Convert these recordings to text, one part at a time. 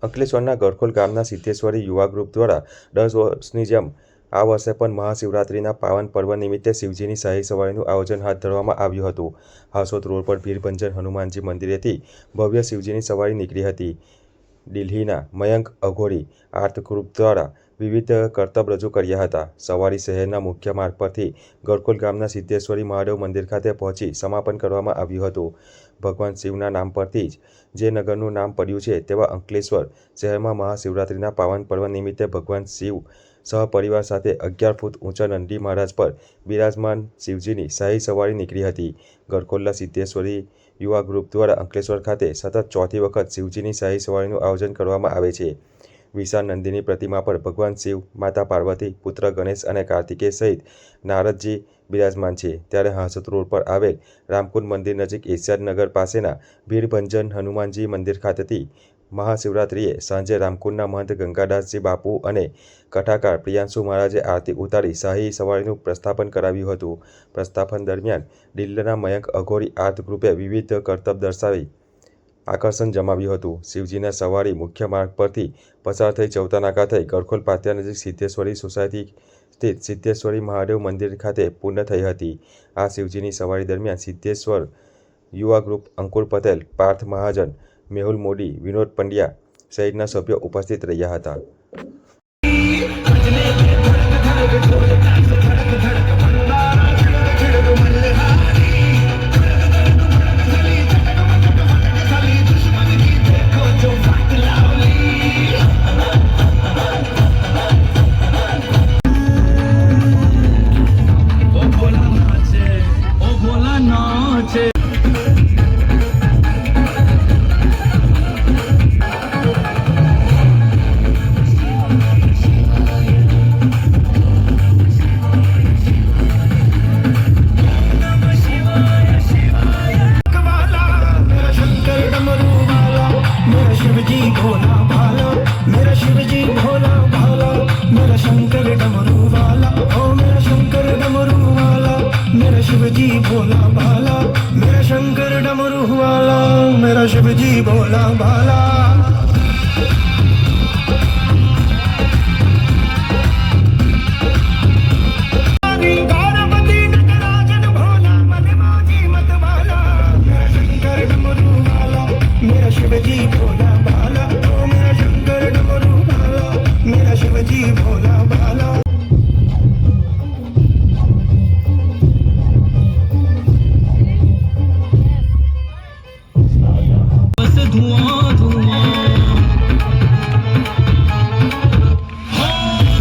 અંકલેશ્વરના ગરખોલ ગામના સિદ્ધેશ્વરી યુવા ગ્રુપ દ્વારા 10 વર્ષની જેમ આ વર્ષે પણ મહાશિવરાત્રિના પાવન પર્વ નિમિત્તે શિવજીની શાહી સવારીનું આયોજન હાથ ધરવામાં આવ્યું હતું। હાસોદ રોડ પર ભીડભંજન હનુમાનજી મંદિરેથી ભવ્ય શિવજીની સવારી નીકળી હતી। દિલ્હીના મયંક અઘોરી આર્ટ ગ્રુપ દ્વારા વિવિધ કરતબ રજૂ કર્યા હતા। સવારી શહેરના મુખ્ય માર્ગ પરથી ગરખોલ ગામના સિદ્ધેશ્વરી મહાદેવ મંદિર ખાતે પહોંચી સમાપન કરવામાં આવ્યું હતું। ભગવાન શિવના નામ પરથી જે નગરનું નામ પડ્યું છે તેવા અંકલેશ્વર શહેરમાં મહાશિવરાત્રિના પાવન પર્વ નિમિત્તે ભગવાન શિવ સહપરિવાર સાથે 11 ફૂટ ઊંચા નંદી મહારાજ પર બિરાજમાન શિવજીની શાહી સવારી નીકળી હતી। ગરખોલના સિદ્ધેશ્વરી યુવા ગ્રુપ દ્વારા અંકલેશ્વર ખાતે સતત ચોથી વખત શિવજીની શાહી સવારીનું આયોજન કરવામાં આવે છે। વિશાળ નંદીની પ્રતિમા પર ભગવાન શિવ, માતા પાર્વતી, પુત્ર ગણેશ અને કાર્તિકેય સહિત નારદજી બિરાજમાન છે। ત્યારે હાસોદ રોડ પર આવેલ રામકુંડ મંદિર નજીક એશિયાડ નગર પાસેના ભીડભંજન હનુમાનજી મંદિર ખાતેથી મહાશિવરાત્રિએ સાંજે રામકુંડના મહંત ગંગાદાસજી બાપુ અને કથાકાર પ્રિયાંશુ મહારાજે આરતી ઉતારી શાહી સવારીનું પ્રસ્થાપન કરાવ્યું હતું। પ્રસ્થાપન દરમિયાન દિલ્હીના મયંક અઘોરી આર્ટ ગ્રુપે વિવિધ કરતબ દર્શાવી આકર્ષણ જમાવ્યું હતું। શિવજીના સવારી મુખ્ય માર્ગ પરથી પસાર થઈ ચૌટા નાકા થઈ ગરખોલ પાટિયા નજીક સિદ્ધેશ્વરી સોસાયટી સ્થિત સિદ્ધેશ્વરી મહાદેવ મંદિર ખાતે પૂર્ણ થઈ હતી। આ શિવજીની સવારી દરમિયાન સિદ્ધેશ્વર યુવા ગ્રુપ અંકુર પટેલ, પાર્થ મહાજન, મેહુલ મોદી, વિનોદ પંડ્યા સહિતના સભ્યો ઉપસ્થિત રહ્યા હતા। शिवजी भोला भाला मेरा शिवजी भोला भाला मेरा शंकर डमरू वाला ओ मेरा शंकर डमरू वाला मेरा शिवजी भोला भाला मेरा शंकर डमरू वाला मेरा शिवजी भोला भाला। शिवजी भोला भाला ओ मेरा शंकर डमरू भाला मेरा शिवजी भोला भाला। बस धुआं धुआं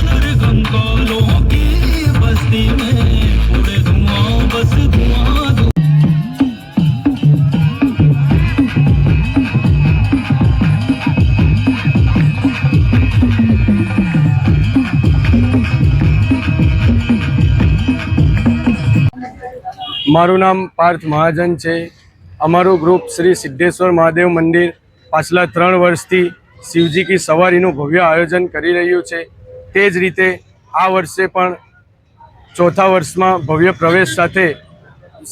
नरगम कालों की बस्ती में उड़े धुआं बस धुआं धुआं। મારું નામ પાર્થ મહાજન છે। અમારું ગ્રુપ શ્રી સિદ્ધેશ્વર મહાદેવ મંદિર પાછલા 3 વર્ષથી શિવજી કી સવારીનું ભવ્ય આયોજન કરી રહ્યું છે। તે જ રીતે આ વર્ષે પણ ચોથા વર્ષમાં ભવ્ય પ્રવેશ સાથે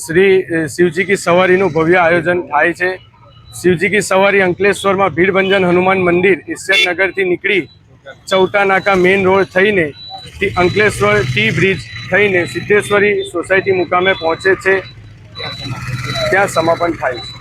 શ્રી શિવજી કી સવારીનું ભવ્ય આયોજન થાય છે। શિવજી કી સવારી અંકલેશ્વરમાં ભીડભંજન હનુમાન મંદિર એશિયાડ નગરથી નીકળી ચૌટા નાકા મેઇન રોડ થઈને અંકલેશ્વર ટી બ્રિજ થઈને સિદ્ધેશ્વરી સોસાયટી મુકામે પહોંચે છે, ત્યાં સમાપન થાય છે।